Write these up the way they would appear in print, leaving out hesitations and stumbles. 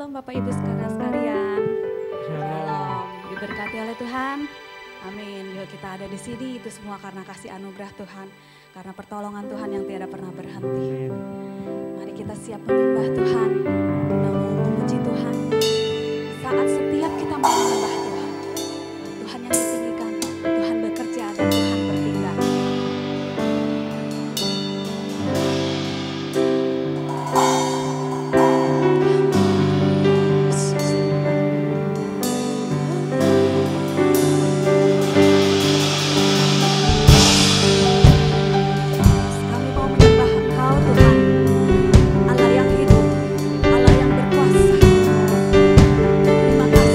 Shalom Bapak Ibu saudara sekalian. Shalom. Shalom. Diberkati oleh Tuhan. Amin. Yuk kita ada di sini itu semua karena kasih anugerah Tuhan, karena pertolongan Tuhan yang tiada pernah berhenti. Amin. Mari kita siap menyembah Tuhan. Kita mau memuji Tuhan. Saat setiap kita mau menyembah Tuhan, Tuhan yang ditinggikan, Tuhan bekerja dan Tuhan bertindak. Kami mau menyembah Engkau Tuhan, Allah yang hidup, Allah yang berkuasa. Terima kasih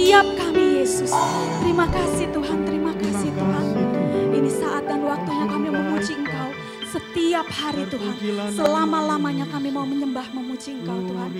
setiap kami Yesus. Terima kasih Tuhan, terima kasih Tuhan. Ini saat dan waktunya kami memuji Engkau setiap hari Tuhan. Selama-lamanya kami mau menyembah memuji Engkau Tuhan.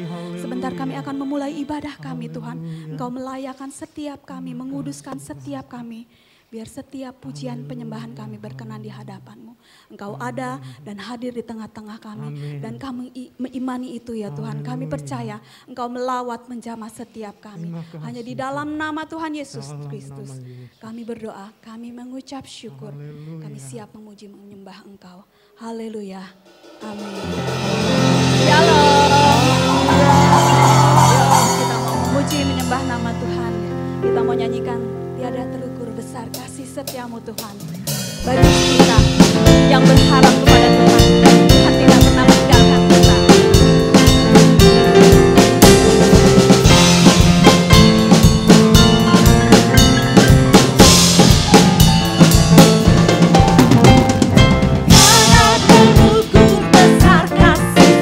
Sebentar kami akan memulai ibadah kami Tuhan. Engkau melayakan setiap kami, menguduskan setiap kami. Biar setiap pujian penyembahan kami berkenan di hadapan-Mu. Engkau ada dan hadir di tengah-tengah kami. Dan kami mengimani itu ya Tuhan. Kami percaya Engkau melawat menjamah setiap kami. Hanya di dalam nama Tuhan Yesus Kristus. Kami berdoa, kami mengucap syukur. Kami siap memuji menyembah Engkau. Haleluya. Amin. Shalom. Kita mau memuji menyembah nama Tuhan. Kita mau nyanyikan tiada terukur besar kasih setiamu Tuhan. Bagi kita yang berharap kepada Tuhan, Tuhan tidak pernah meninggalkan kita. Tiada terukur besar kasih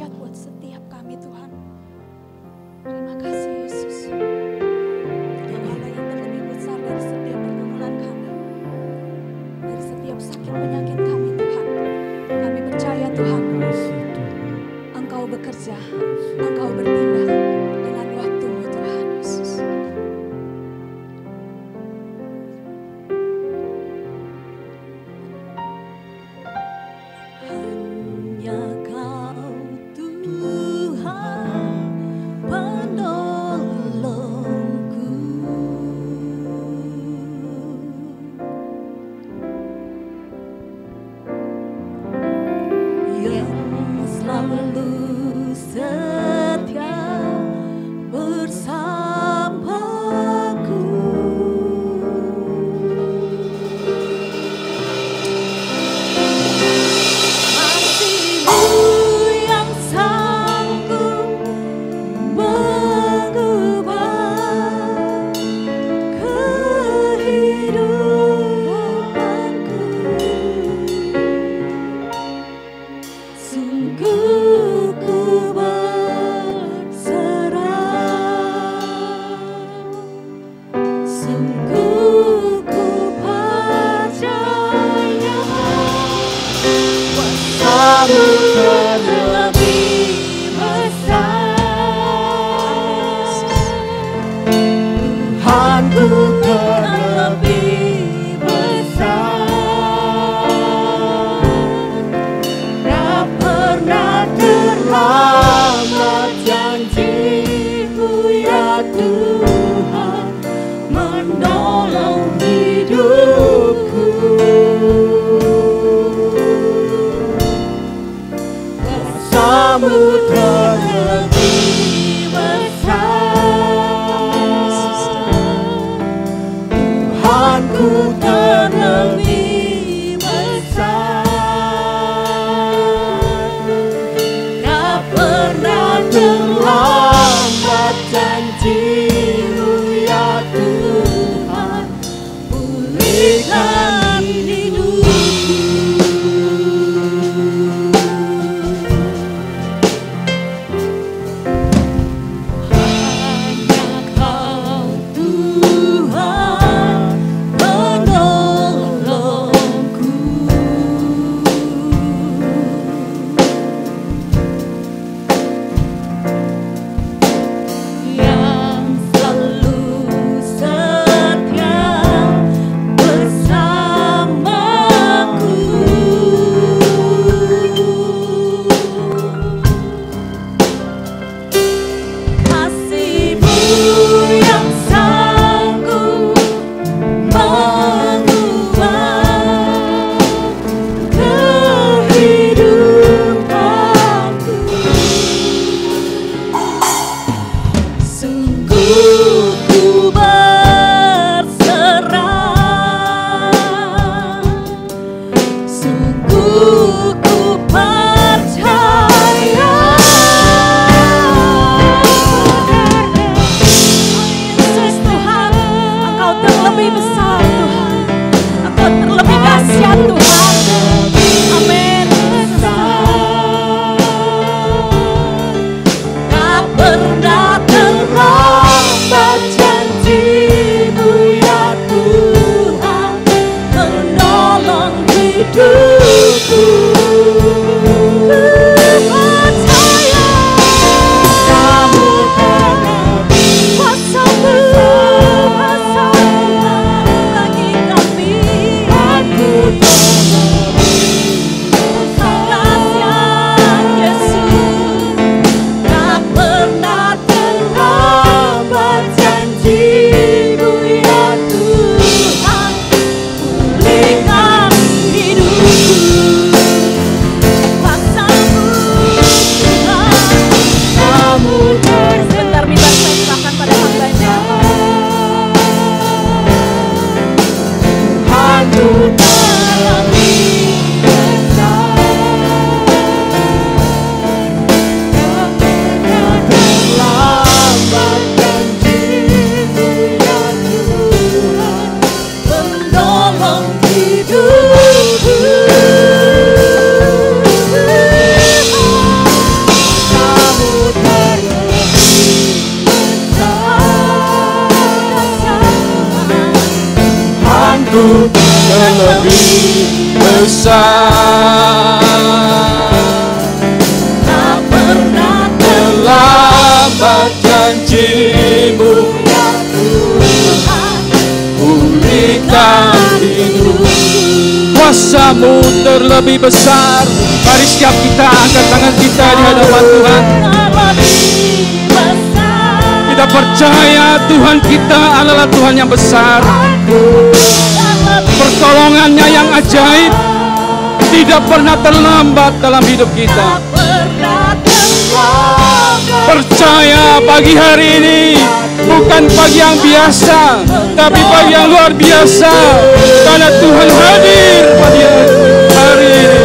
dahsyat buat setiap kami Tuhan. Terima kasih Yesus. Engkau Allah yang terlebih besar dari setiap pergumulan kami, dari setiap sakit penyakit kami Tuhan. Kami percaya Tuhan, Engkau bekerja, Engkau bertindak dengan waktu-Mu Tuhan Yesus. Hanya Kau Tuhan penolongku, yang selalu setia bersamaku. Kasih-Mu yang sanggup mengubah kehidupanku. Sungguh ku berserah, sungguh ku percaya kuasa-Mu terlebih besar. Tuhanku terlebih besar. Tak pernah terlambat janji-Mu ya Tuhan, menolong hidupku. Kuasa-Mu terlebih besar. Tuhanku terlebih besar. Tak besar. Tak pernah terlambat janji-Mu ya Tuhan, pulihkan hidup. Kuasa-Mu terlebih besar. Mari setiap kita angkat tangan kita di hadapan Tuhan. Kita percaya Tuhan kita adalah Tuhan yang besar. Pertolongannya yang ajaib tidak pernah terlambat dalam hidup kita. Percaya pagi hari ini bukan pagi yang biasa, tapi pagi yang luar biasa, karena Tuhan hadir pagi hari ini.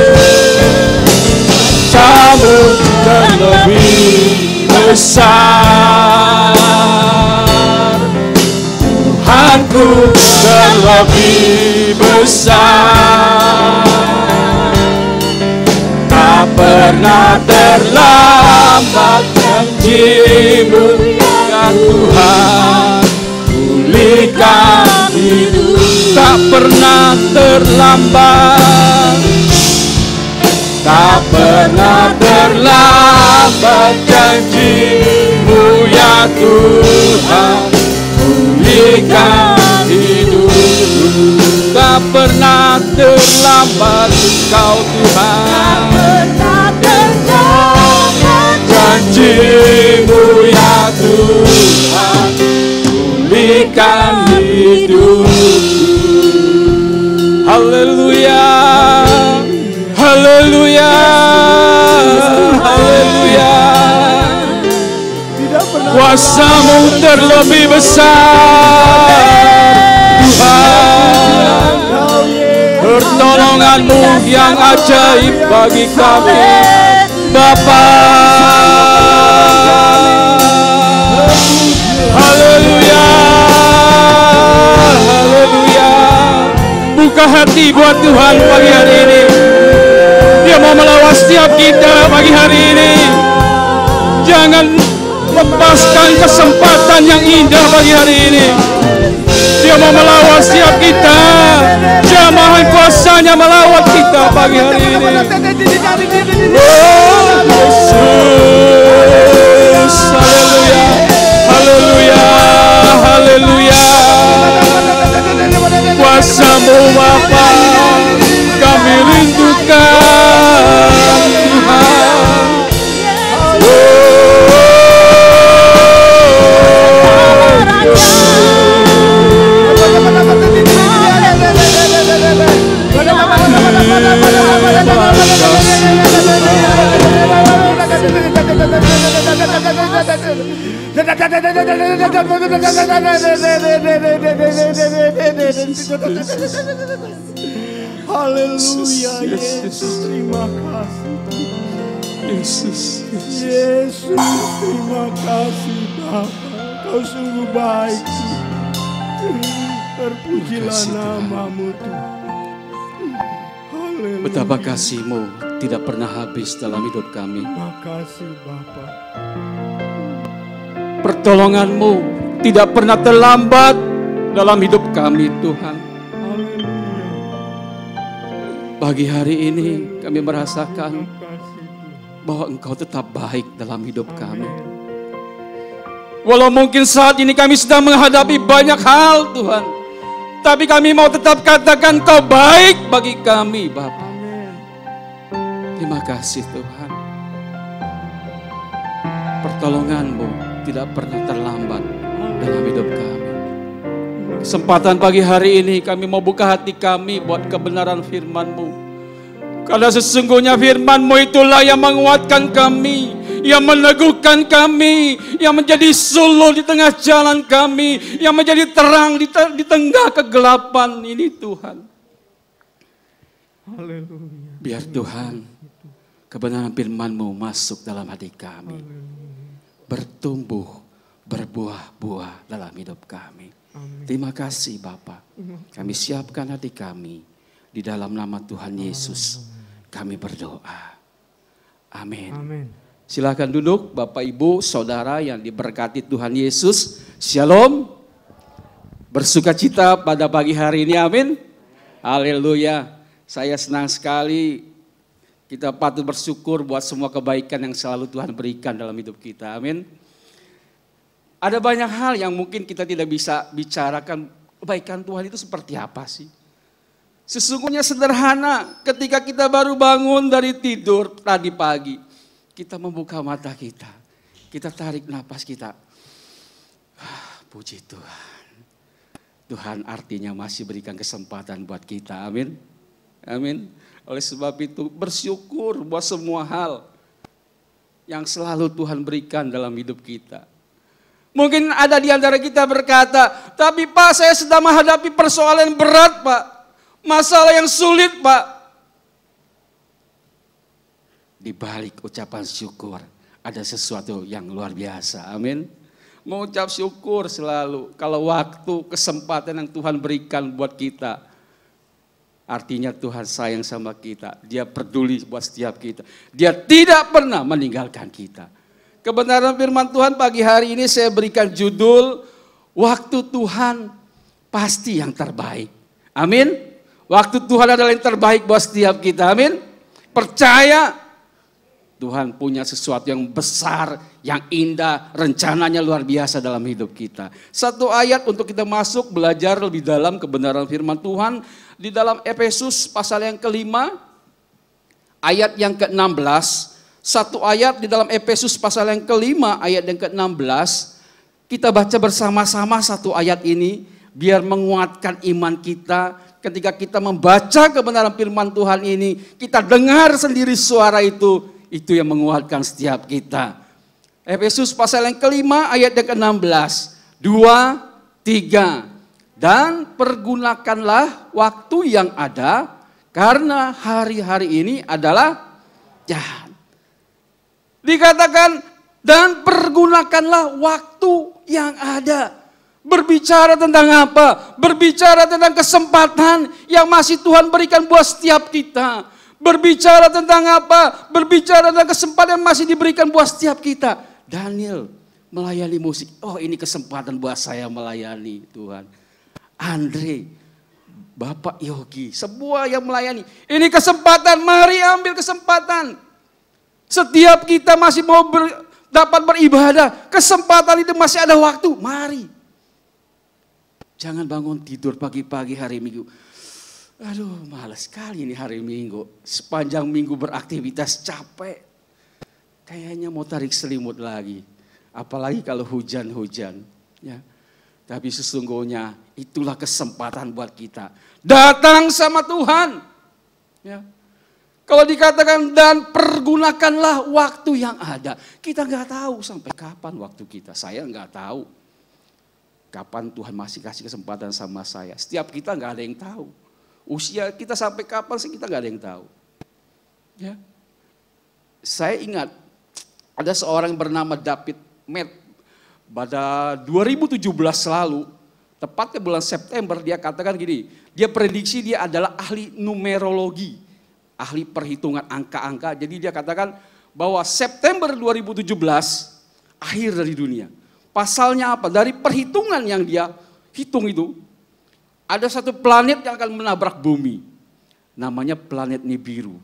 Kamu terlebih besar, Tuhanku terlebih besar. Tak pernah terlambat janji-Mu ya Tuhan, pulihkan hidup. Tak pernah terlambat, tak pernah terlambat janji-Mu ya Tuhan, pulihkan hidup. Tak pernah terlambat Engkau Tuhan, janji-Mu ya Tuhan, pulihkan hidup. Haleluya, haleluya, haleluya. Kuasa-Mu terlebih besar Tuhan, pertolongan-Mu yang ajaib bagi kami Bapa. Haleluya, haleluya. Buka hati buat Tuhan pagi hari ini. Dia mau melawat setiap kita pagi hari ini. Jangan lepaskan kesempatan yang indah pagi hari ini. Dia mau melawat setiap kita. Jamahan kuasa-Nya melawat kita pagi hari ini. Oh Yesus, haleluya, haleluya, haleluya. Kuasa-Mu Bapa kami rindukan Tuhan. Haleluya, Yesus, terima kasih. Yesus, Yesus, terima kasih Bapa. Kau sungguh baik. Terpujilah nama-Mu Tuhan. Haleluya. betapa kasih-Mu tidak pernah habis dalam hidup kami. Terima kasih Bapa. Pertolongan-Mu tidak pernah terlambat dalam hidup kami Tuhan. Haleluya. Pagi hari ini kami merasakan Terima kasih Tuhan. bahwa Engkau tetap baik dalam hidup kami. Walau mungkin saat ini kami sedang menghadapi banyak hal Tuhan, tapi kami mau tetap katakan Kau baik bagi kami Bapa. Terima kasih Tuhan. Pertolongan-Mu tidak pernah terlambat dalam hidup kami. Kesempatan pagi hari ini kami mau buka hati kami buat kebenaran firman-Mu. Karena sesungguhnya firman-Mu itulah yang menguatkan kami, yang meneguhkan kami, yang menjadi sulur di tengah jalan kami, yang menjadi terang di tengah kegelapan ini Tuhan. Haleluya. Biar Tuhan, kebenaran firman-Mu masuk dalam hati kami, bertumbuh, berbuah-buah dalam hidup kami. Terima kasih Bapa. Kami siapkan hati kami di dalam nama Tuhan Yesus. Kami berdoa. Amin. Amin. Silakan duduk Bapak Ibu Saudara yang diberkati Tuhan Yesus. Shalom. Bersukacita pada pagi hari ini, amin. Haleluya. Saya senang sekali kita patut bersyukur buat semua kebaikan yang selalu Tuhan berikan dalam hidup kita. Amin. Ada banyak hal yang mungkin kita tidak bisa bicarakan kebaikan Tuhan itu seperti apa sih. Sesungguhnya sederhana, ketika kita baru bangun dari tidur tadi pagi, kita membuka mata kita tarik napas kita. Puji Tuhan. Tuhan artinya masih berikan kesempatan buat kita, amin. Amin. Oleh sebab itu bersyukur buat semua hal yang selalu Tuhan berikan dalam hidup kita. Mungkin ada di antara kita berkata, tapi Pak, saya sedang menghadapi persoalan berat Pak. Masalah yang sulit Pak. Di balik ucapan syukur ada sesuatu yang luar biasa, amin. Mengucap syukur selalu kalau waktu, kesempatan yang Tuhan berikan buat kita. Artinya Tuhan sayang sama kita, Dia peduli buat setiap kita. Dia tidak pernah meninggalkan kita. Kebenaran firman Tuhan pagi hari ini saya berikan judul, waktu Tuhan pasti yang terbaik. Amin. Waktu Tuhan adalah yang terbaik buat setiap kita, amin. Percaya Tuhan punya sesuatu yang besar, yang indah, rencananya luar biasa dalam hidup kita. Satu ayat untuk kita masuk belajar lebih dalam kebenaran firman Tuhan. Di dalam Efesus pasal yang kelima, ayat yang ke-16. Satu ayat di dalam Efesus pasal yang kelima, ayat yang ke-16. Kita baca bersama-sama satu ayat ini, biar menguatkan iman kita. Ketika kita membaca kebenaran firman Tuhan ini, kita dengar sendiri suara itu yang menguatkan setiap kita. Efesus pasal yang kelima ayat yang ke-16. 2, 3. Dan pergunakanlah waktu yang ada karena hari-hari ini adalah jahat. Dikatakan dan pergunakanlah waktu yang ada. Berbicara tentang apa? Berbicara tentang kesempatan yang masih Tuhan berikan buat setiap kita. Berbicara tentang apa? Berbicara tentang kesempatan yang masih diberikan buat setiap kita. Daniel melayani musik. Oh, ini kesempatan buat saya melayani Tuhan. Andre, Bapak Yogi, semua yang melayani. Ini kesempatan, mari ambil kesempatan. Setiap kita masih mau dapat beribadah. Kesempatan itu masih ada waktu, mari. Jangan bangun tidur pagi-pagi hari Minggu. Aduh, malas sekali ini hari Minggu. Sepanjang minggu beraktivitas capek. Kayaknya mau tarik selimut lagi. Apalagi kalau hujan-hujan. Ya. Tapi sesungguhnya itulah kesempatan buat kita. Datang sama Tuhan. Ya. Kalau dikatakan dan pergunakanlah waktu yang ada. Kita nggak tahu sampai kapan waktu kita. Saya nggak tahu. Kapan Tuhan masih kasih kesempatan sama saya. Setiap kita nggak ada yang tahu. Usia kita sampai kapan sih kita nggak ada yang tahu. Ya. Saya ingat ada seorang bernama David Matt pada 2017 lalu, tepatnya bulan September dia katakan gini, dia prediksi dia adalah ahli numerologi, ahli perhitungan angka-angka. Jadi dia katakan bahwa September 2017 akhir dari dunia. Pasalnya apa? Dari perhitungan yang dia hitung itu, ada satu planet yang akan menabrak bumi. Namanya planet Nibiru.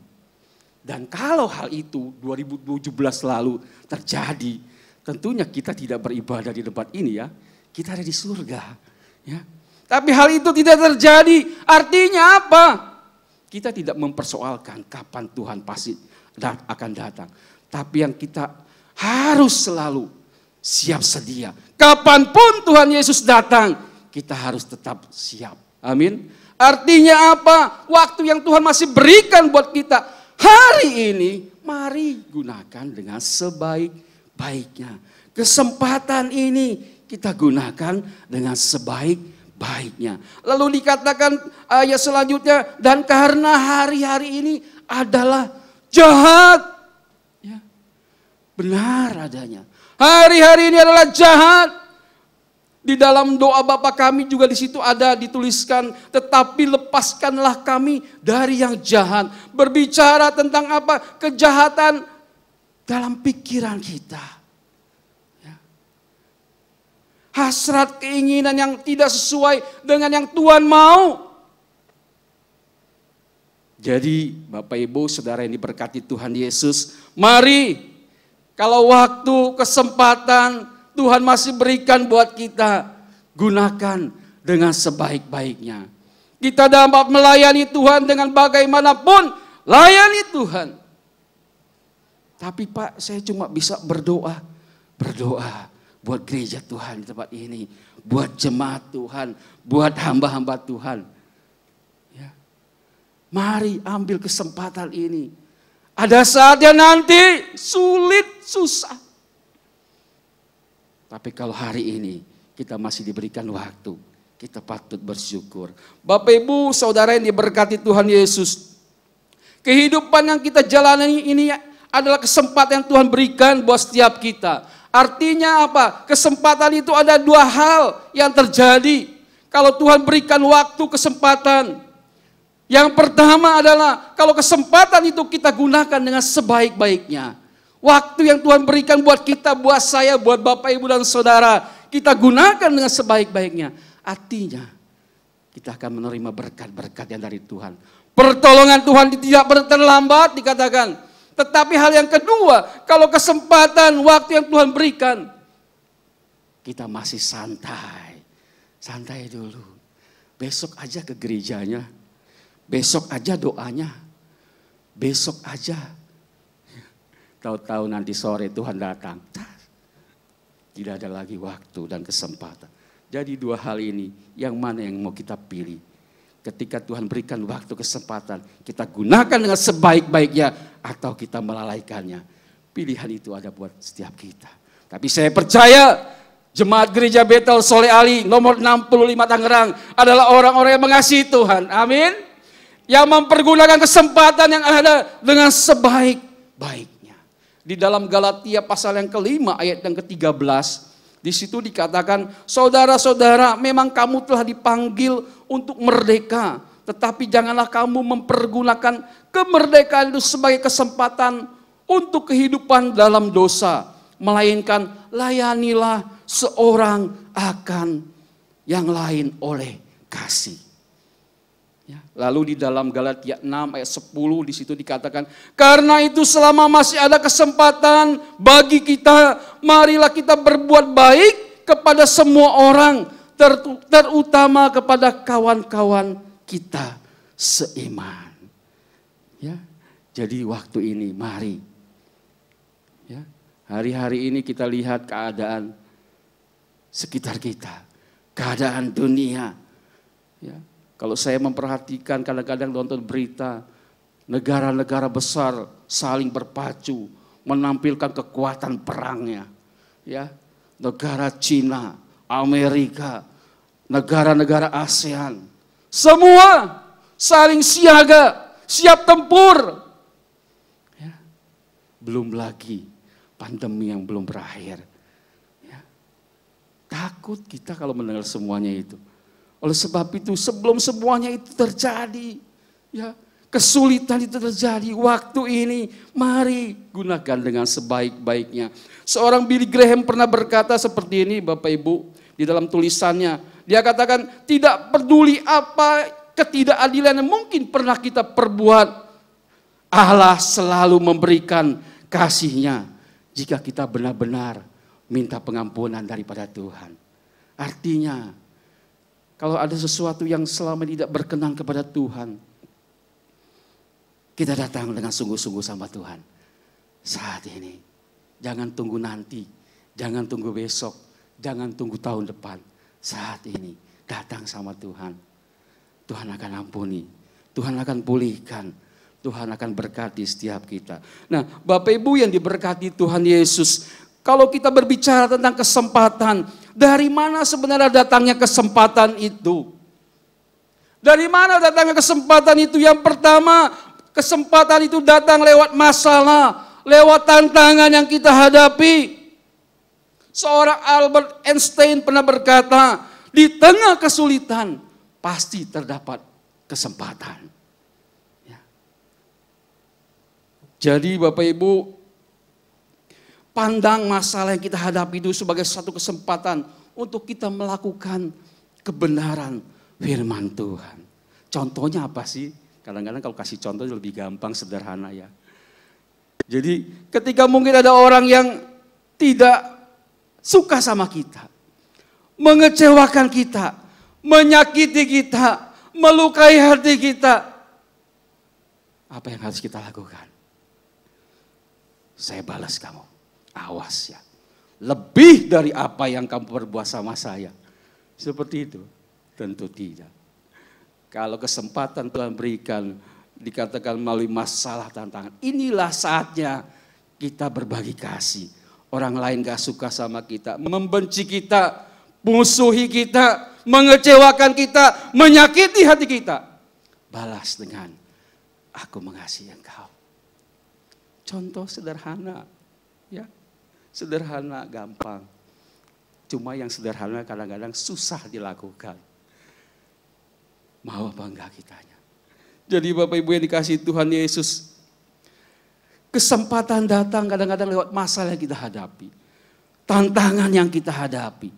Dan kalau hal itu 2017 lalu terjadi, tentunya kita tidak beribadah di tempat ini ya. Kita ada di surga. Ya. Tapi hal itu tidak terjadi. Artinya apa? Kita tidak mempersoalkan kapan Tuhan pasti akan datang. Tapi yang kita harus selalu siap sedia. Kapanpun Tuhan Yesus datang, kita harus tetap siap. Amin. Artinya apa? Waktu yang Tuhan masih berikan buat kita hari ini, mari gunakan dengan sebaik-baiknya. Kesempatan ini kita gunakan dengan sebaik-baiknya. Lalu dikatakan ayat selanjutnya, dan karena hari-hari ini adalah jahat. Ya, benar adanya. Hari-hari ini adalah jahat. Di dalam doa Bapa kami juga di situ ada dituliskan, tetapi lepaskanlah kami dari yang jahat. Berbicara tentang apa? Kejahatan dalam pikiran kita. Ya. Hasrat keinginan yang tidak sesuai dengan yang Tuhan mau. Jadi Bapak Ibu Saudara yang diberkati Tuhan Yesus, mari kalau waktu, kesempatan Tuhan masih berikan buat kita, gunakan dengan sebaik-baiknya. Kita dapat melayani Tuhan dengan bagaimanapun, layani Tuhan. Tapi Pak, saya cuma bisa berdoa buat gereja Tuhan di tempat ini, buat jemaat Tuhan, buat hamba-hamba Tuhan. Ya. Mari ambil kesempatan ini. Ada saatnya nanti sulit, susah. Tapi kalau hari ini kita masih diberikan waktu, kita patut bersyukur. Bapak Ibu Saudara yang diberkati Tuhan Yesus, kehidupan yang kita jalani ini adalah kesempatan yang Tuhan berikan buat setiap kita. Artinya apa? Kesempatan itu ada dua hal yang terjadi. Kalau Tuhan berikan waktu, kesempatan. Yang pertama adalah kalau kesempatan itu kita gunakan dengan sebaik-baiknya. Waktu yang Tuhan berikan buat kita, buat saya, buat Bapak Ibu dan Saudara, kita gunakan dengan sebaik-baiknya. Artinya kita akan menerima berkat-berkat yang dari Tuhan. Pertolongan Tuhan tidak pernah terlambat dikatakan. Tetapi hal yang kedua, kalau kesempatan, waktu yang Tuhan berikan, kita masih santai. Santai dulu. Besok aja ke gerejanya. Besok aja doanya. Besok aja. Tahu-tahu nanti sore Tuhan datang. Tidak ada lagi waktu dan kesempatan. Jadi dua hal ini, yang mana yang mau kita pilih? Ketika Tuhan berikan waktu, kesempatan, kita gunakan dengan sebaik-baiknya atau kita melalaikannya. Pilihan itu ada buat setiap kita. Tapi saya percaya Jemaat Gereja Betel Soleh Ali nomor 65 Tangerang adalah orang-orang yang mengasihi Tuhan. Amin. Yang mempergunakan kesempatan yang ada dengan sebaik-baiknya. Di dalam Galatia pasal yang kelima ayat yang ke-13. Di situ dikatakan, saudara-saudara, memang kamu telah dipanggil untuk merdeka, tetapi janganlah kamu mempergunakan kemerdekaan itu sebagai kesempatan untuk kehidupan dalam dosa, melainkan layanilah seorang akan yang lain oleh kasih. Ya, lalu di dalam Galatia 6 ayat 10 di situ dikatakan, karena itu selama masih ada kesempatan bagi kita, marilah kita berbuat baik kepada semua orang, terutama kepada kawan-kawan kita seiman. Ya, jadi waktu ini mari. Ya, hari-hari ini kita lihat keadaan sekitar kita, keadaan dunia. Ya. Kalau saya memperhatikan kadang-kadang nonton berita, negara-negara besar saling berpacu, menampilkan kekuatan perangnya. Ya, negara Cina, Amerika, negara-negara ASEAN, semua saling siaga, siap tempur. Ya. Belum lagi pandemi yang belum berakhir. Ya. Takut kita kalau mendengar semuanya itu. Oleh sebab itu sebelum semuanya itu terjadi, ya, kesulitan itu terjadi, waktu ini mari gunakan dengan sebaik-baiknya. Seorang Billy Graham pernah berkata seperti ini Bapak Ibu, di dalam tulisannya. Dia katakan, tidak peduli apa ketidakadilan yang mungkin pernah kita perbuat, Allah selalu memberikan kasih-Nya jika kita benar-benar minta pengampunan daripada Tuhan. Artinya, kalau ada sesuatu yang selama tidak berkenan kepada Tuhan, kita datang dengan sungguh-sungguh sama Tuhan. Saat ini, jangan tunggu nanti, jangan tunggu besok, jangan tunggu tahun depan. Saat ini, datang sama Tuhan. Tuhan akan ampuni, Tuhan akan pulihkan, Tuhan akan berkati setiap kita. Nah, Bapak Ibu yang diberkati Tuhan Yesus, kalau kita berbicara tentang kesempatan, dari mana sebenarnya datangnya kesempatan itu? Dari mana datangnya kesempatan itu? Yang pertama, kesempatan itu datang lewat masalah, lewat tantangan yang kita hadapi. Seorang Albert Einstein pernah berkata, di tengah kesulitan pasti terdapat kesempatan. Ya. Jadi Bapak Ibu, pandang masalah yang kita hadapi itu sebagai satu kesempatan untuk kita melakukan kebenaran firman Tuhan. Contohnya apa sih? Kadang-kadang kalau kasih contoh lebih gampang, sederhana ya. Jadi ketika mungkin ada orang yang tidak suka sama kita, mengecewakan kita, menyakiti kita, melukai hati kita, apa yang harus kita lakukan? Saya balas kamu, awas ya. Lebih dari apa yang kamu perbuat sama saya. Seperti itu? Tentu tidak. Kalau kesempatan Tuhan berikan, dikatakan melalui masalah tantangan, inilah saatnya kita berbagi kasih. Orang lain gak suka sama kita, membenci kita, musuhi kita, mengecewakan kita, menyakiti hati kita. Balas dengan, aku mengasihi engkau. Contoh sederhana, ya, sederhana, gampang. Cuma yang sederhana kadang-kadang susah dilakukan. Mau apa enggak kitanya? Jadi Bapak Ibu yang dikasihi Tuhan Yesus, kesempatan datang kadang-kadang lewat masalah yang kita hadapi. Tantangan yang kita hadapi.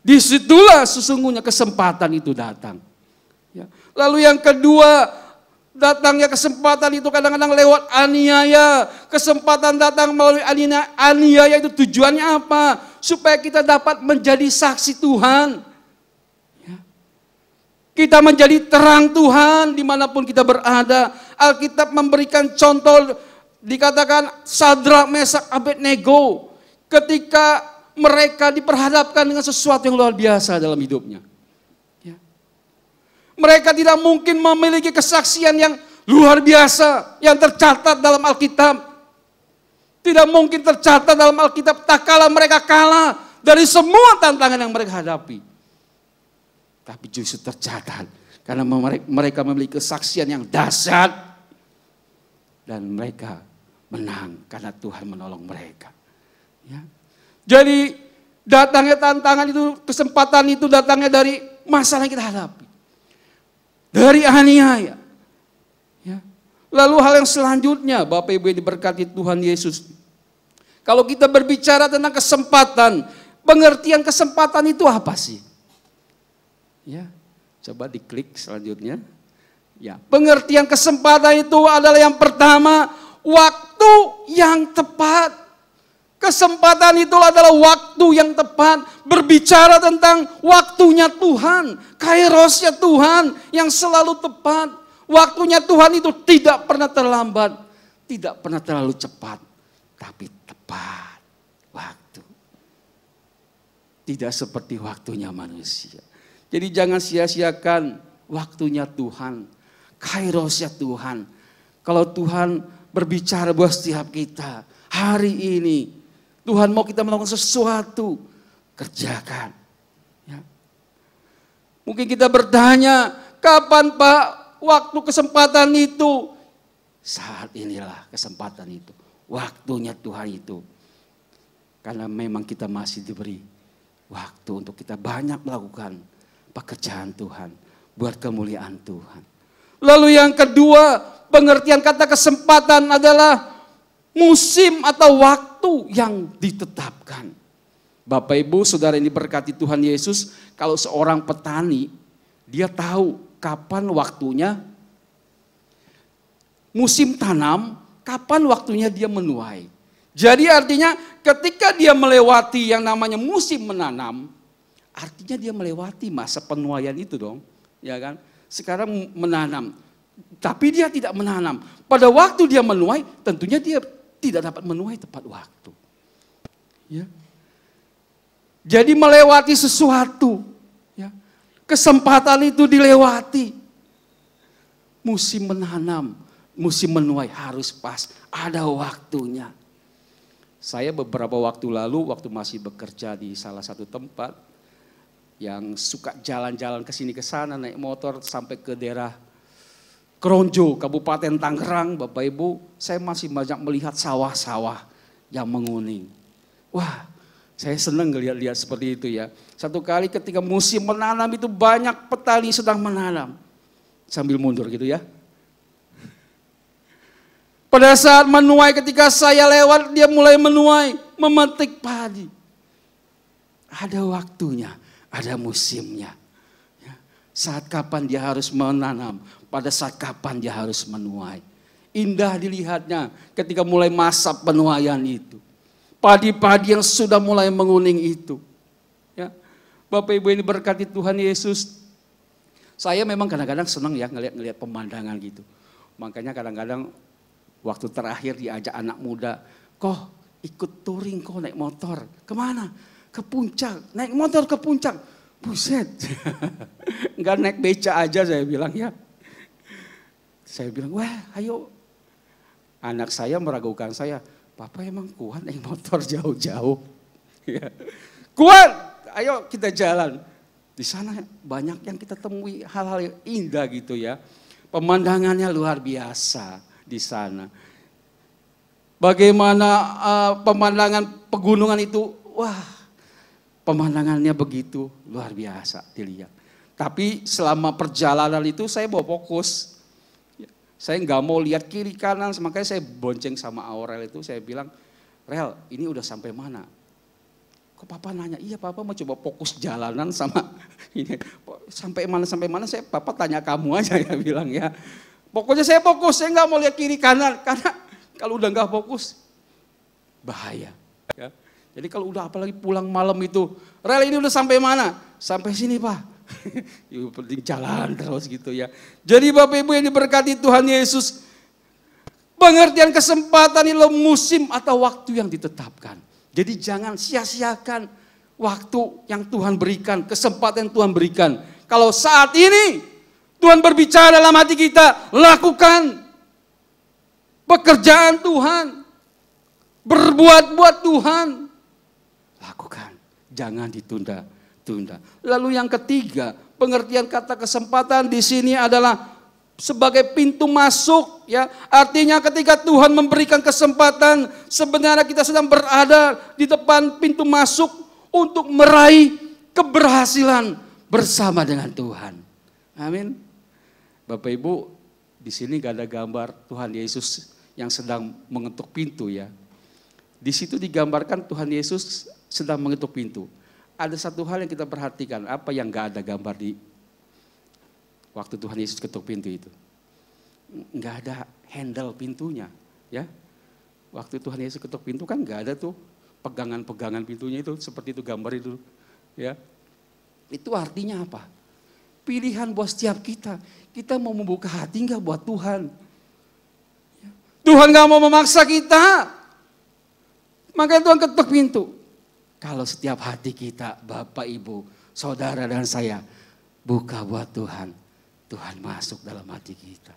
Disitulah sesungguhnya kesempatan itu datang. Ya. Lalu yang kedua, datangnya kesempatan itu kadang-kadang lewat aniaya. Kesempatan datang melalui aniaya itu tujuannya apa? Supaya kita dapat menjadi saksi Tuhan. Kita menjadi terang Tuhan dimanapun kita berada. Alkitab memberikan contoh, dikatakan Sadrak, Mesak, Abednego. Ketika mereka diperhadapkan dengan sesuatu yang luar biasa dalam hidupnya. Ya. Mereka tidak mungkin memiliki kesaksian yang luar biasa, yang tercatat dalam Alkitab. Tidak mungkin tercatat dalam Alkitab tak kala mereka kalah dari semua tantangan yang mereka hadapi. Tapi justru tercatat karena mereka memiliki kesaksian yang dahsyat dan mereka menang karena Tuhan menolong mereka. Ya. Jadi datangnya tantangan itu, kesempatan itu datangnya dari masalah yang kita hadapi, dari aniaya. Ya. Lalu hal yang selanjutnya, Bapak Ibu yang diberkati Tuhan Yesus, kalau kita berbicara tentang kesempatan, pengertian kesempatan itu apa sih? Ya, coba diklik selanjutnya. Ya, pengertian kesempatan itu adalah yang pertama, waktu yang tepat. Kesempatan itu adalah waktu yang tepat, berbicara tentang waktunya Tuhan, kairosnya Tuhan yang selalu tepat. Waktunya Tuhan itu tidak pernah terlambat, tidak pernah terlalu cepat, tapi tepat waktu. Tidak seperti waktunya manusia. Jadi jangan sia-siakan waktunya Tuhan, kairosnya Tuhan. Kalau Tuhan berbicara buat setiap kita, hari ini Tuhan mau kita melakukan sesuatu, kerjakan. Ya. Mungkin kita bertanya, kapan Pak waktu kesempatan itu? Saat inilah kesempatan itu, waktunya Tuhan itu. Karena memang kita masih diberi waktu untuk kita banyak melakukan pekerjaan Tuhan, buat kemuliaan Tuhan. Lalu yang kedua, pengertian kata kesempatan adalah musim atau waktu yang ditetapkan. Bapak Ibu, saudara yang diberkati Tuhan Yesus, kalau seorang petani, dia tahu kapan waktunya musim tanam, kapan waktunya dia menuai. Jadi artinya ketika dia melewati yang namanya musim menanam, artinya dia melewati masa penuaian itu dong, ya kan? Sekarang menanam, tapi dia tidak menanam. Pada waktu dia menuai, tentunya dia tidak dapat menuai tepat waktu. Ya. Jadi melewati sesuatu, ya. Kesempatan itu dilewati. Musim menanam, musim menuai harus pas, ada waktunya. Saya beberapa waktu lalu, waktu masih bekerja di salah satu tempat, yang suka jalan-jalan ke sini ke sana naik motor sampai ke daerah Kronjo, Kabupaten Tangerang, Bapak Ibu, saya masih banyak melihat sawah-sawah yang menguning. Wah, saya senang lihat-lihat seperti itu ya. Satu kali ketika musim menanam itu banyak petani sedang menanam. Sambil mundur gitu ya. Pada saat menuai, ketika saya lewat, dia mulai menuai, memetik padi. Ada waktunya. Ada musimnya. Ya. saat kapan dia harus menanam, pada saat kapan dia harus menuai. Indah dilihatnya ketika mulai masa penuaian itu. Padi-padi yang sudah mulai menguning itu. Ya. Bapak Ibu ini berkati Tuhan Yesus. Saya memang kadang-kadang senang ya ngelihat pemandangan gitu. Makanya kadang-kadang waktu terakhir diajak anak muda, kok ikut touring kok naik motor. Kemana? Ke puncak. Naik motor ke puncak. Buset. Enggak naik beca aja saya bilang ya. Saya bilang, wah ayo. Anak saya meragukan saya. Papa emang kuat naik motor jauh-jauh. Ya. Kuat, ayo kita jalan. Di sana banyak yang kita temui hal-hal yang indah gitu ya. Pemandangannya luar biasa di sana. Bagaimana pemandangan pegunungan itu, wah pemandangannya begitu luar biasa dilihat. Tapi selama perjalanan itu saya bawa fokus. Saya nggak mau lihat kiri kanan, makanya saya bonceng sama Aurel itu, saya bilang, Rel ini udah sampai mana? Kok Papa nanya, iya Papa mau coba fokus jalanan sama ini. Sampai mana, Papa tanya kamu aja ya bilang ya. Pokoknya saya fokus, saya nggak mau lihat kiri kanan, karena kalau udah nggak fokus, bahaya. Ya. Jadi kalau udah apalagi pulang malam itu, Rel ini udah sampai mana? Sampai sini Pak. Yuk penting jalan terus gitu ya. Jadi Bapak Ibu yang diberkati Tuhan Yesus, pengertian kesempatan itu musim atau waktu yang ditetapkan. Jadi jangan sia-siakan waktu yang Tuhan berikan, kesempatan yang Tuhan berikan. Kalau saat ini Tuhan berbicara dalam hati kita, lakukan pekerjaan Tuhan, berbuat-buat Tuhan, lakukan, jangan ditunda. Lalu yang ketiga, pengertian kata kesempatan di sini adalah sebagai pintu masuk, ya. Artinya ketika Tuhan memberikan kesempatan, sebenarnya kita sedang berada di depan pintu masuk untuk meraih keberhasilan bersama dengan Tuhan. Amin. Bapak Ibu, di sini gak ada gambar Tuhan Yesus yang sedang mengetuk pintu ya. Di situ digambarkan Tuhan Yesus sedang mengetuk pintu. Ada satu hal yang kita perhatikan, apa yang gak ada gambar di waktu Tuhan Yesus ketuk pintu itu. Gak ada handle pintunya, ya. Waktu Tuhan Yesus ketuk pintu kan gak ada tuh pegangan-pegangan pintunya itu, seperti itu gambar itu, ya. Itu artinya apa? Pilihan buat setiap kita. Kita mau membuka hati gak buat Tuhan? Tuhan gak mau memaksa kita. Makanya Tuhan ketuk pintu. Kalau setiap hati kita, Bapak, Ibu, Saudara dan saya, buka buat Tuhan, Tuhan masuk dalam hati kita.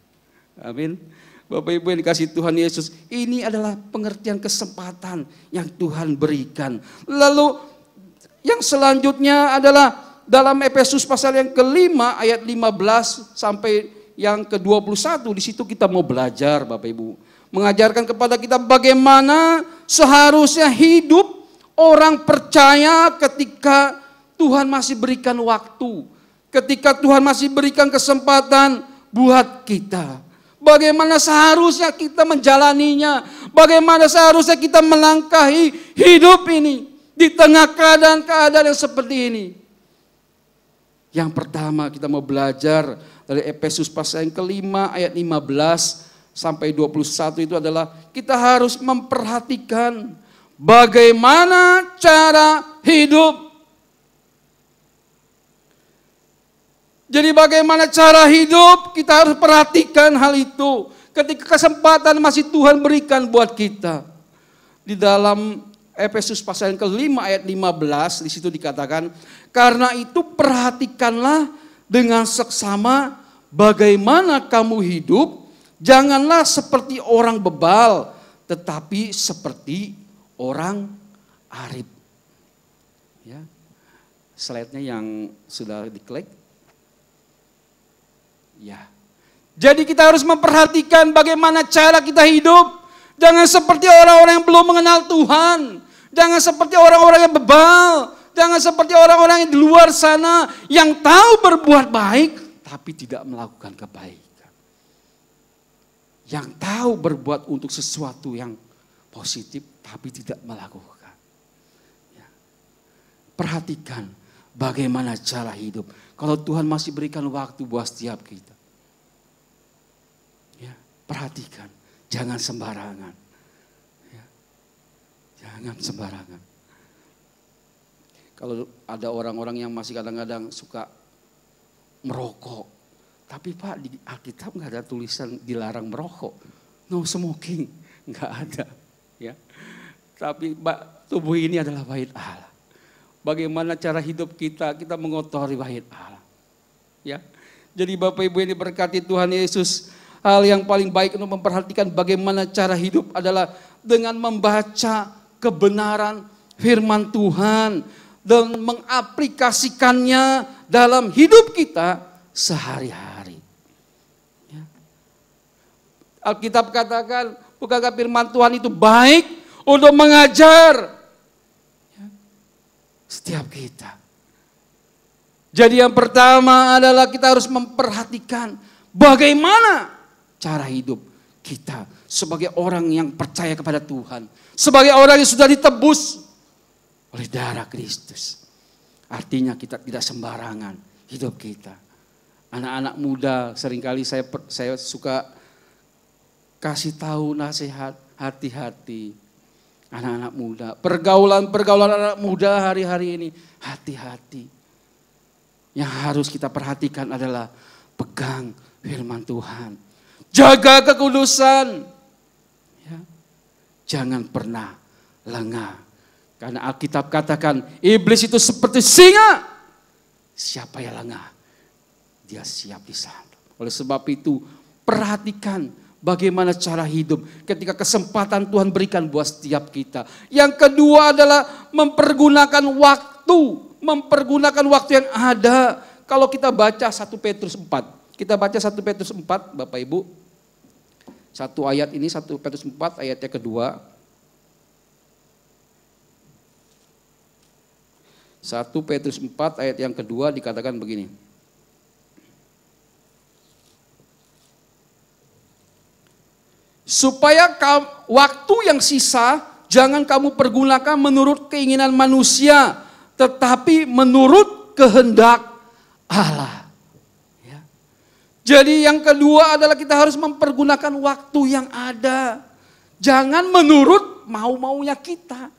Amin. Bapak Ibu yang dikasih Tuhan Yesus, ini adalah pengertian kesempatan yang Tuhan berikan. Lalu yang selanjutnya adalah dalam Efesus pasal yang kelima ayat 15 sampai yang ke-21, di situ kita mau belajar Bapak Ibu. Mengajarkan kepada kita bagaimana seharusnya hidup orang percaya ketika Tuhan masih berikan waktu, ketika Tuhan masih berikan kesempatan buat kita. Bagaimana seharusnya kita menjalaninya, bagaimana seharusnya kita melangkahi hidup ini di tengah keadaan-keadaan yang seperti ini. Yang pertama kita mau belajar dari Efesus pasal yang kelima ayat 15 sampai 21 itu adalah kita harus memperhatikan bagaimana cara hidup. Jadi bagaimana cara hidup, kita harus perhatikan hal itu. Ketika kesempatan masih Tuhan berikan buat kita. Di dalam Efesus pasal yang kelima ayat 15, di situ dikatakan, karena itu perhatikanlah dengan seksama bagaimana kamu hidup, janganlah seperti orang bebal, tetapi seperti orang arif. Ya. Slide-nya yang sudah diklik. Ya. Jadi kita harus memperhatikan bagaimana cara kita hidup. Jangan seperti orang-orang yang belum mengenal Tuhan. Jangan seperti orang-orang yang bebal. Jangan seperti orang-orang yang di luar sana yang tahu berbuat baik tapi tidak melakukan kebaikan. Yang tahu berbuat untuk sesuatu yang positif tapi tidak melakukan. Ya. Perhatikan bagaimana cara hidup. Kalau Tuhan masih berikan waktu buat setiap kita. Ya, perhatikan, jangan sembarangan. Ya, jangan sembarangan. Kalau ada orang-orang yang masih kadang-kadang suka merokok. Tapi Pak, di Alkitab nggak ada tulisan dilarang merokok. No smoking, nggak ada. Ya. Tapi tubuh ini adalah bait Allah. Bagaimana cara hidup kita mengotori bait Allah. Ya. Jadi Bapak Ibu yang diberkati Tuhan Yesus, hal yang paling baik untuk memperhatikan bagaimana cara hidup adalah dengan membaca kebenaran firman Tuhan dan mengaplikasikannya dalam hidup kita sehari-hari. Ya. Alkitab katakan, bukankah firman Tuhan itu baik untuk mengajar setiap kita. Jadi yang pertama adalah kita harus memperhatikan bagaimana cara hidup kita sebagai orang yang percaya kepada Tuhan. Sebagai orang yang sudah ditebus oleh darah Kristus. Artinya kita tidak sembarangan hidup kita. Anak-anak muda seringkali saya suka kasih tahu nasihat, hati-hati. Anak-anak muda, pergaulan anak muda hari-hari ini, hati-hati. Yang harus kita perhatikan adalah pegang firman Tuhan. Jaga kekudusan. Ya. Jangan pernah lengah. Karena Alkitab katakan, iblis itu seperti singa. Siapa yang lengah, dia siap disantap. Oleh sebab itu, perhatikan bagaimana cara hidup ketika kesempatan Tuhan berikan buat setiap kita. Yang kedua adalah mempergunakan waktu yang ada. Kalau kita baca 1 Petrus 4, kita baca 1 Petrus 4 Bapak Ibu. Satu ayat ini 1 Petrus 4 ayatnya kedua. 1 Petrus 4 ayat yang kedua dikatakan begini. Supaya waktu yang sisa jangan kamu pergunakan menurut keinginan manusia, tetapi menurut kehendak Allah. Ya. Jadi yang kedua adalah kita harus mempergunakan waktu yang ada. Jangan menurut mau-maunya kita.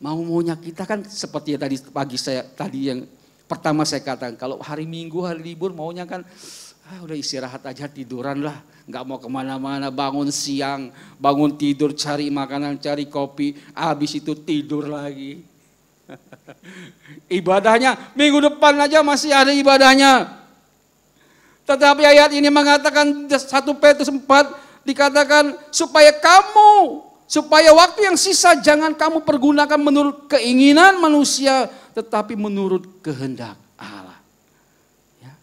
Mau-maunya kita kan seperti tadi pagi yang pertama saya katakan, kalau hari Minggu, hari libur maunya kan udah istirahat aja, tiduran lah. Gak mau kemana-mana, bangun siang, bangun tidur, cari makanan, cari kopi, habis itu tidur lagi. Ibadahnya minggu depan aja masih ada ibadahnya. Tetapi ayat ini mengatakan 1 Petrus 4 dikatakan supaya waktu yang sisa jangan kamu pergunakan menurut keinginan manusia, tetapi menurut kehendak Allah. Ya.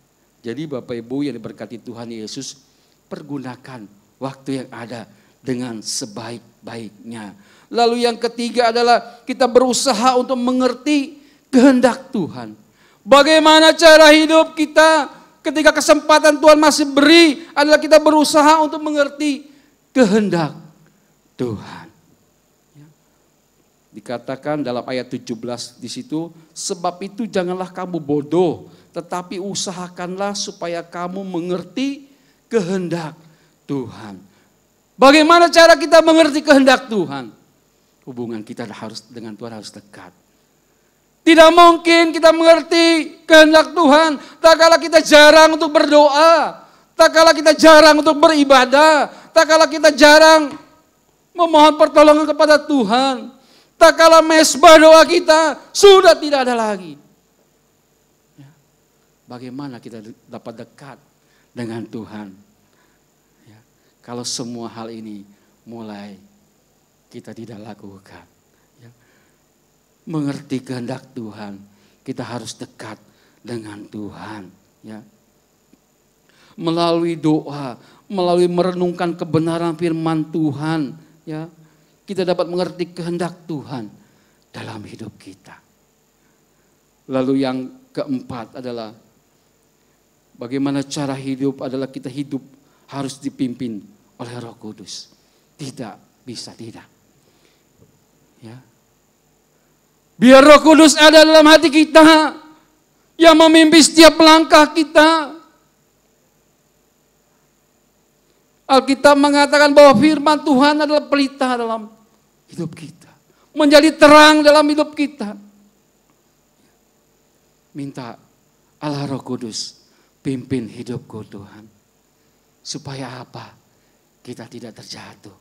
Jadi Bapak Ibu yang diberkati Tuhan Yesus, pergunakan waktu yang ada dengan sebaik-baiknya. Lalu yang ketiga adalah kita berusaha untuk mengerti kehendak Tuhan. Bagaimana cara hidup kita ketika kesempatan Tuhan masih beri adalah kita berusaha untuk mengerti kehendak Tuhan. Ya. Dikatakan dalam ayat 17 di situ, sebab itu janganlah kamu bodoh, tetapi usahakanlah supaya kamu mengerti kehendak Tuhan. Bagaimana cara kita mengerti kehendak Tuhan? Hubungan kita dengan Tuhan harus dekat. Tidak mungkin kita mengerti kehendak Tuhan tak kala kita jarang untuk berdoa, tak kala kita jarang untuk beribadah, tak kala kita jarang memohon pertolongan kepada Tuhan, tak kala mesbah doa kita sudah tidak ada lagi. Bagaimana kita dapat dekat dengan Tuhan? Ya, kalau semua hal ini mulai kita tidak lakukan. Ya. Mengerti kehendak Tuhan, kita harus dekat dengan Tuhan. Ya. Melalui doa, melalui merenungkan kebenaran firman Tuhan, ya, kita dapat mengerti kehendak Tuhan dalam hidup kita. Lalu yang keempat adalah bagaimana cara hidup adalah kita hidup harus dipimpin oleh Roh Kudus. Tidak bisa tidak. Ya. Biar Roh Kudus ada dalam hati kita. yang memimpin setiap langkah kita. Alkitab mengatakan bahwa firman Tuhan adalah pelita dalam hidup kita. Menjadi terang dalam hidup kita. Minta Allah Roh Kudus pimpin hidupku Tuhan. Supaya apa? Kita tidak terjatuh.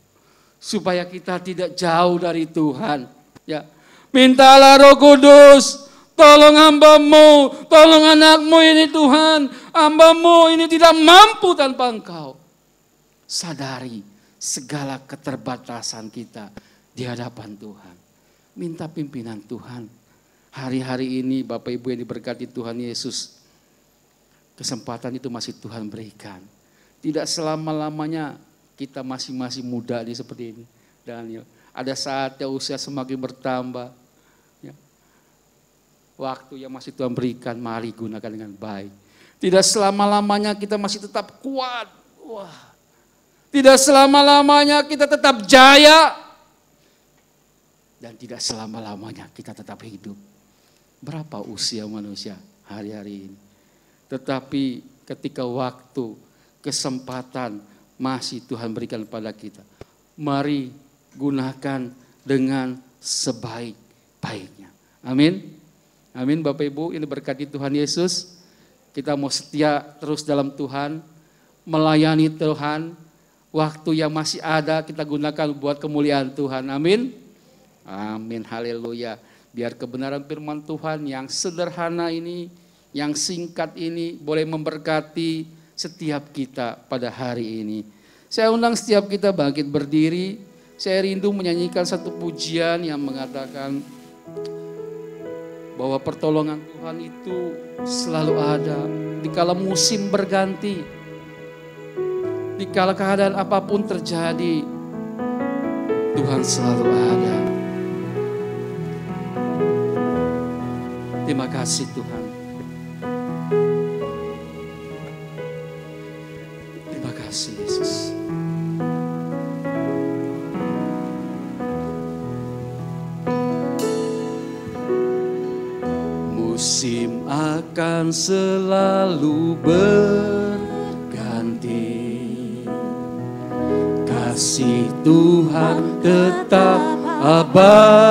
Supaya kita tidak jauh dari Tuhan. Ya, minta Allah Roh Kudus, tolong hamba-Mu, tolong anak-Mu ini Tuhan. Hamba-Mu ini tidak mampu tanpa Engkau. Sadari segala keterbatasan kita di hadapan Tuhan. Minta pimpinan Tuhan. Hari-hari ini Bapak Ibu yang diberkati Tuhan Yesus, kesempatan itu masih Tuhan berikan. Tidak selama-lamanya kita masih muda nih seperti ini. Daniel, ada saatnya usia semakin bertambah. Ya. Waktu yang masih Tuhan berikan, mari gunakan dengan baik. Tidak selama-lamanya kita masih tetap kuat. Wah. Tidak selama-lamanya kita tetap jaya. Dan tidak selama-lamanya kita tetap hidup. Berapa usia manusia hari-hari ini? Tetapi ketika waktu, kesempatan masih Tuhan berikan pada kita, mari gunakan dengan sebaik-baiknya. Amin. Amin Bapak Ibu, ini berkati Tuhan Yesus. Kita mau setia terus dalam Tuhan, melayani Tuhan. Waktu yang masih ada kita gunakan buat kemuliaan Tuhan. Amin. Amin. Haleluya. Biar kebenaran firman Tuhan yang sederhana ini, yang singkat ini boleh memberkati setiap kita pada hari ini. Saya undang setiap kita bangkit berdiri. Saya rindu menyanyikan satu pujian yang mengatakan bahwa pertolongan Tuhan itu selalu ada dikala musim berganti. Dikala keadaan apapun terjadi, Tuhan selalu ada. Terima kasih Tuhan. Terima kasih Yesus. Musim akan selalu berganti. Kasih Tuhan tetap abadi,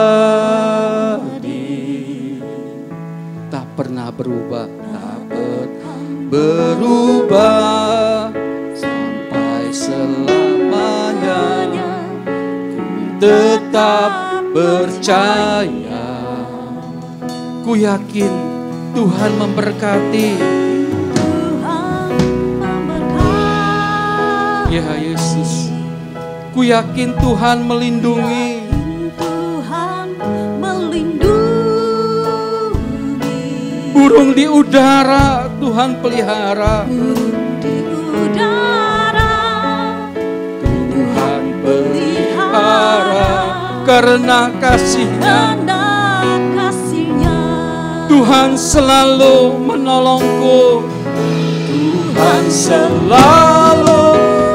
tak pernah berubah, tak pernah berubah sampai selamanya. Ku tetap percaya, ku yakin Tuhan memberkati. Ya Yesus, ku yakin Tuhan melindungi. Burung di udara Tuhan pelihara. Tuhan pelihara karena kasih-Nya. Tuhan selalu menolongku. Tuhan selalu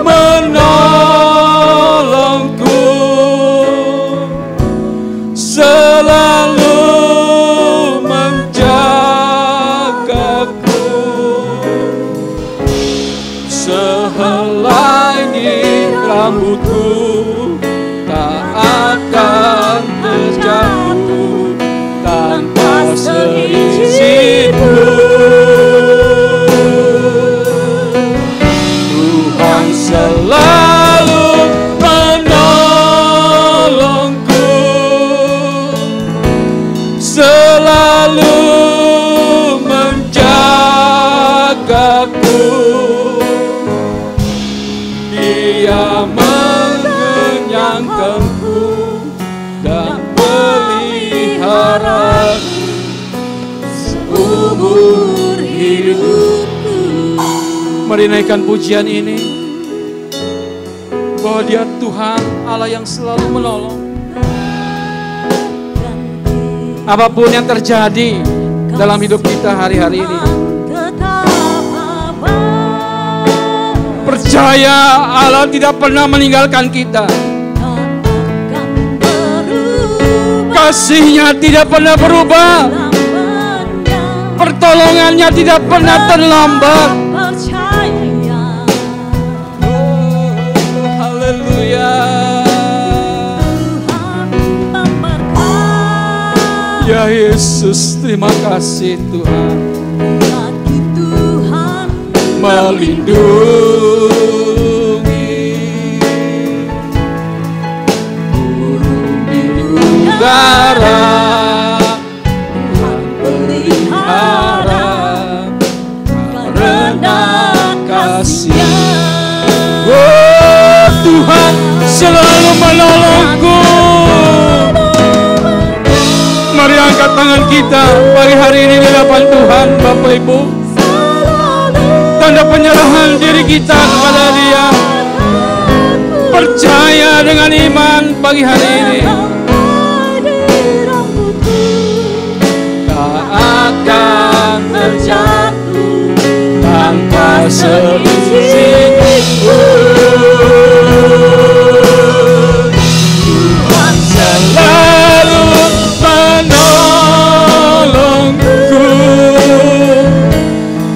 menolongku, selalu menjagaku. Sehelai di rambutku tak akan terjatuh tanpa seizinku. Tuhan selalu menolongku, selalu menjagaku. Dia mengenyangkanku dan pelihara seumur hidupku. Mari naikkan pujian ini, bahwa Dia Tuhan Allah yang selalu menolong. Apapun yang terjadi dalam hidup kita hari-hari ini, percaya Allah tidak pernah meninggalkan kita. Kasih-Nya tidak pernah berubah. pertolongannya tidak pernah terlambat. Percaya Haleluya. Tuhan memberkati. Ya Yesus, terima kasih Tuhan. Kaki Tuhan Melindungi burung di udara, Tuhan pelihara karena kasih-Nya. Oh, Tuhan selalu menolongku. Mari angkat tangan kita pagi hari ini di hadapan Tuhan, Bapak Ibu. Tanda penyerahan diri kita kepada Dia. Percaya dengan iman pagi hari ini. Tak akan terjatuh tanpa seizin Tuhan selalu menolongku,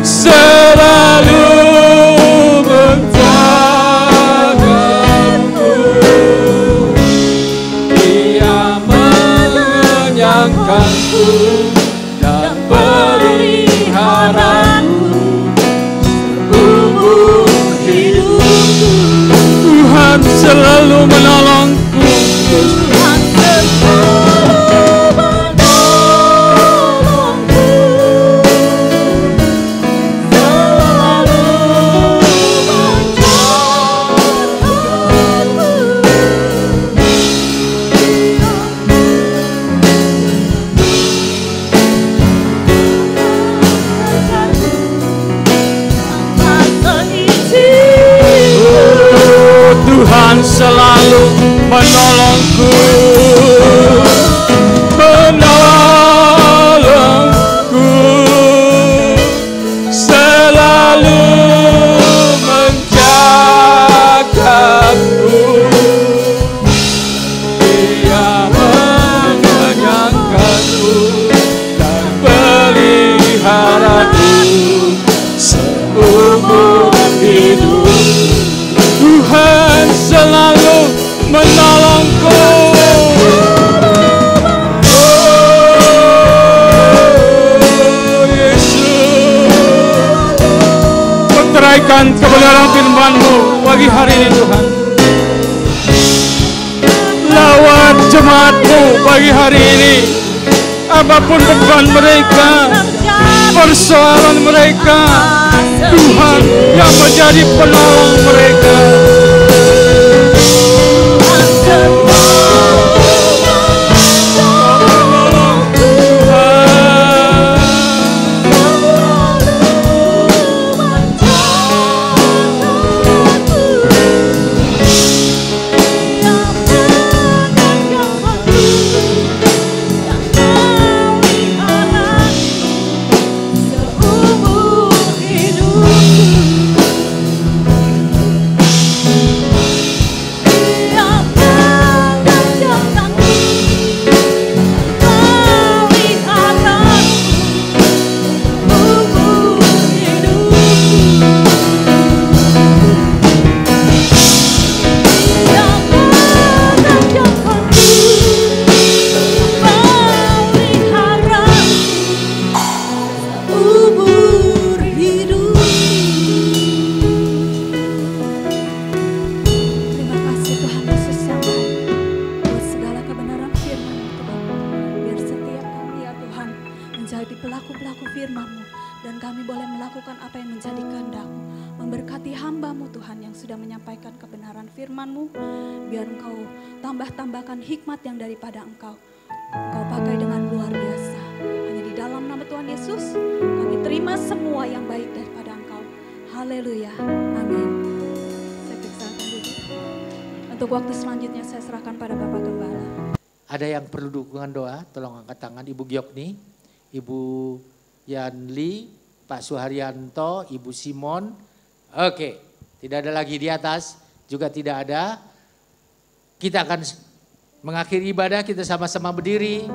selalu menjagaku. Dia mengenyangkanku dan peliharaku seumur hidupku. Tuhan selalu menolongku. Tuhan selalu menolongku, selalu Oh, Tuhan selalu menolongku, menolongku, selalu menjagaku. Dia mengenyangkanku dan peliharaku seumur hidup. Tuhan selalu menolongku. Oh Yesus, meteraikan kebenaran firman-Mu pagi hari ini Tuhan. Lawat jemaat-Mu pagi hari ini. Apapun beban mereka, persoalan mereka, Tuhan yang menjadi penolong mereka. Tambahkan hikmat yang daripada Engkau pakai dengan luar biasa. Hanya di dalam nama Tuhan Yesus kami terima semua yang baik daripada Engkau. Haleluya, amin. Saya persilakan dulu. Untuk waktu selanjutnya saya serahkan pada Bapak Gembala. Ada yang perlu dukungan doa? Tolong angkat tangan. Ibu Giokni, Ibu Yanli, Pak Suharyanto, Ibu Simon. Oke, tidak ada lagi di atas, juga tidak ada. Kita akan mengakhiri ibadah, kita sama-sama berdiri.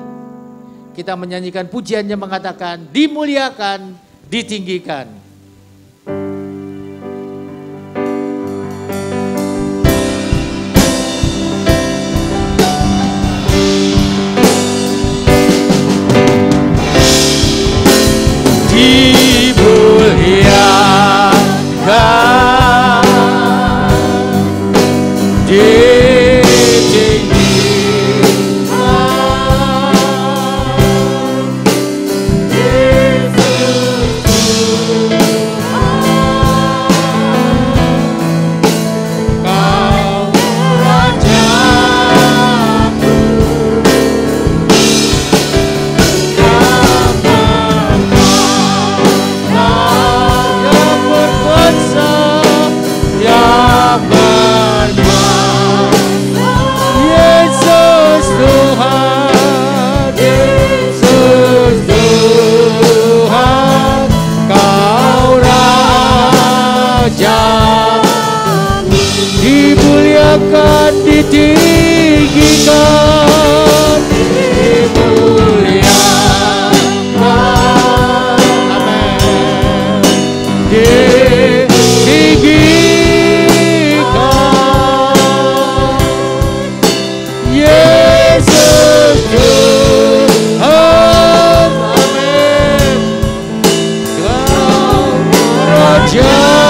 kita menyanyikan pujian yang mengatakan dimuliakan, ditinggikan. Dimuliakan, ditinggikan, dimuliakan, amin, ditinggikan, Yesus Tuhan, amin, Kau Rajaku,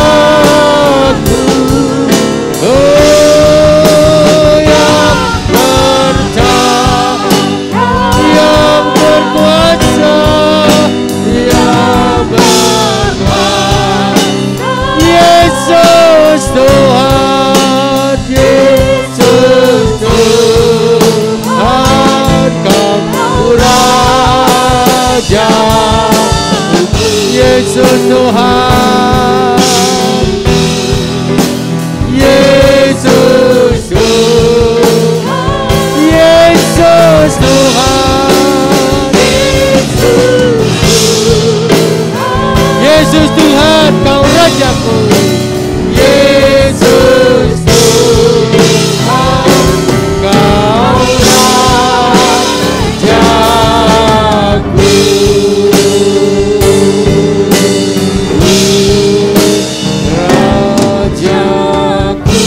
Tuhan, Yesus Tuhan, Kau Raja, Yesus Tuhan, Yesus Tuhan, Yesus Tuhan, Yesus Tuhan, Kau Rajaku. Yesus Tuhan, Kau Rajaku, Rajaku.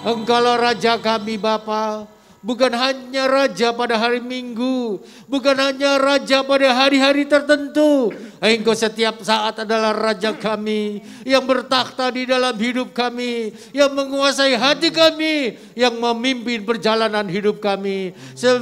Engkaulah Raja kami Bapa. Bukan hanya Raja pada hari Minggu, bukan hanya Raja pada hari-hari tertentu. Engkau setiap saat adalah Raja kami yang bertakhta di dalam hidup kami, yang menguasai hati kami, yang memimpin perjalanan hidup kami.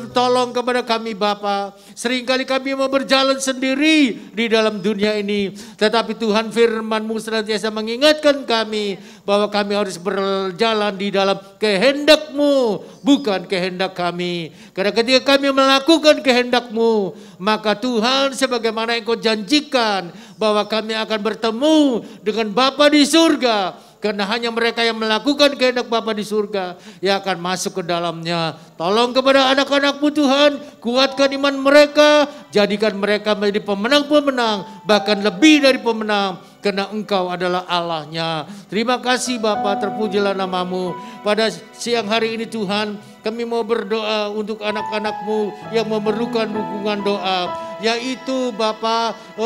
Tolong kepada kami Bapa, seringkali kami mau berjalan sendiri di dalam dunia ini. Tetapi Tuhan firman-Mu senantiasa mengingatkan kami bahwa kami harus berjalan di dalam kehendak-Mu, bukan kehendak kami. Karena ketika kami melakukan kehendak-Mu, maka Tuhan sebagaimana Engkau janjikan bahwa kami akan bertemu dengan Bapa di surga. Karena hanya mereka yang melakukan kehendak Bapa di surga yang akan masuk ke dalamnya. Tolong kepada anak-anak-Mu Tuhan, kuatkan iman mereka, jadikan mereka menjadi pemenang-pemenang, bahkan lebih dari pemenang. Karena Engkau adalah Allahnya. Terima kasih Bapa, terpujilah nama-Mu. Pada siang hari ini Tuhan, kami mau berdoa untuk anak-anak-Mu yang memerlukan dukungan doa. Yaitu Bapak,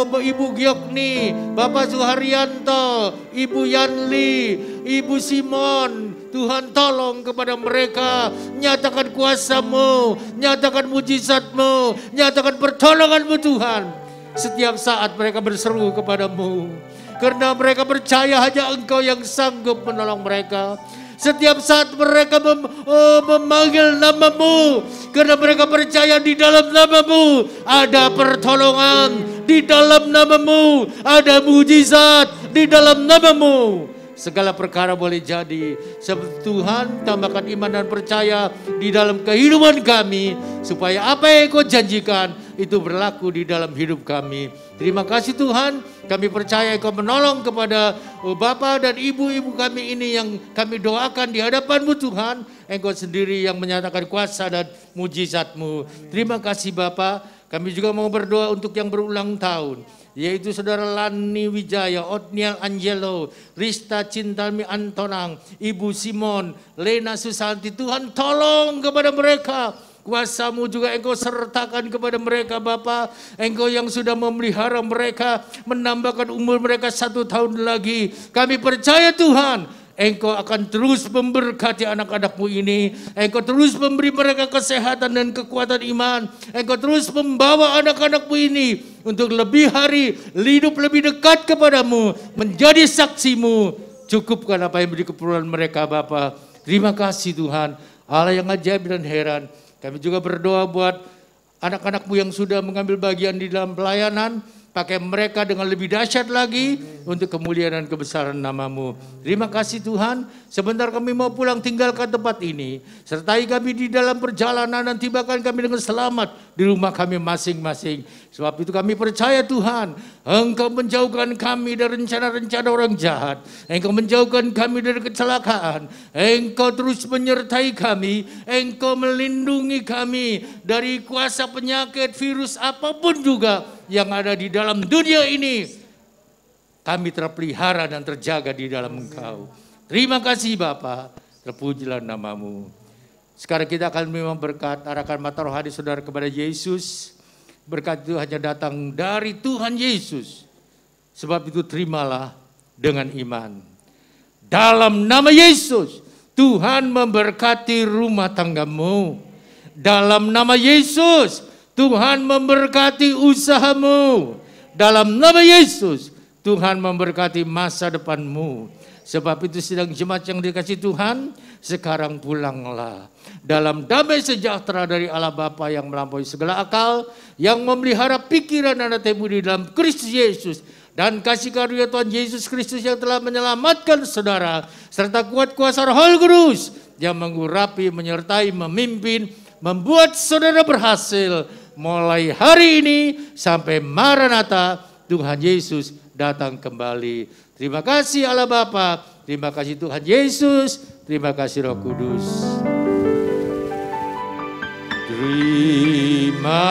Ibu Giokni, Bapak Suharyanto, Ibu Yanli, Ibu Simon. Tuhan tolong kepada mereka, nyatakan kuasa-Mu, nyatakan mujizat-Mu, nyatakan pertolongan-Mu Tuhan. Setiap saat mereka berseru kepadamu. Karena mereka percaya hanya Engkau yang sanggup menolong mereka. Setiap saat mereka memanggil nama-Mu. Karena mereka percaya di dalam nama-Mu ada pertolongan. Di dalam nama-Mu ada mujizat. Di dalam nama-Mu segala perkara boleh jadi. Sebab Tuhan tambahkan iman dan percaya di dalam kehidupan kami. Supaya apa yang Engkau janjikan itu berlaku di dalam hidup kami. Terima kasih Tuhan, kami percaya Engkau menolong kepada Bapa dan Ibu-ibu kami ini yang kami doakan di hadapan-Mu Tuhan. Engkau sendiri yang menyatakan kuasa dan mujizat-Mu. Terima kasih Bapa, kami juga mau berdoa untuk yang berulang tahun. yaitu saudara Lani Wijaya, Otniel Angelo, Rista Cintami Antonang, Ibu Simon, Lena Susanti. Tuhan tolong kepada mereka. Kuasa-Mu juga Engkau sertakan kepada mereka Bapa. Engkau yang sudah memelihara mereka, menambahkan umur mereka 1 tahun lagi. Kami percaya Tuhan, Engkau akan terus memberkati anak-anak-Mu ini. Engkau terus memberi mereka kesehatan dan kekuatan iman. Engkau terus membawa anak-anak-Mu ini untuk lebih hari hidup lebih dekat kepadamu, menjadi saksi-Mu. Cukupkan apa yang menjadi keperluan mereka Bapa. Terima kasih Tuhan, Allah yang ajaib dan heran. Kami juga berdoa buat anak-anak-Mu yang sudah mengambil bagian di dalam pelayanan. Pakai mereka dengan lebih dahsyat lagi untuk kemuliaan dan kebesaran nama-Mu. Terima kasih Tuhan, sebentar kami mau pulang tinggalkan tempat ini. Sertai kami di dalam perjalanan dan tibakan kami dengan selamat di rumah kami masing-masing. Sebab itu kami percaya Tuhan, Engkau menjauhkan kami dari rencana-rencana orang jahat. Engkau menjauhkan kami dari kecelakaan. Engkau terus menyertai kami. Engkau melindungi kami dari kuasa penyakit, virus apapun juga yang ada di dalam dunia ini. Kami terpelihara dan terjaga di dalam Engkau. Terima kasih Bapa, terpujilah nama-Mu. Sekarang kita akan memang berkat, arahkan mata rohani saudara kepada Yesus. Berkat itu hanya datang dari Tuhan Yesus. Sebab itu terimalah dengan iman. Dalam nama Yesus, Tuhan memberkati rumah tanggamu. Dalam nama Yesus, Tuhan memberkati usahamu. Dalam nama Yesus, Tuhan memberkati masa depanmu. Sebab itu sedang jemaat yang dikasihi Tuhan, sekarang pulanglah dalam damai sejahtera dari Allah Bapa yang melampaui segala akal, yang memelihara pikiran dan hatimu di dalam Kristus Yesus. Dan kasih karunia Tuhan Yesus Kristus yang telah menyelamatkan saudara, serta kuat kuasa Roh Kudus yang mengurapi, menyertai, memimpin, membuat saudara berhasil mulai hari ini sampai Maranatha, Tuhan Yesus datang kembali. Terima kasih Allah Bapa, terima kasih Tuhan Yesus, terima kasih Roh Kudus. Terima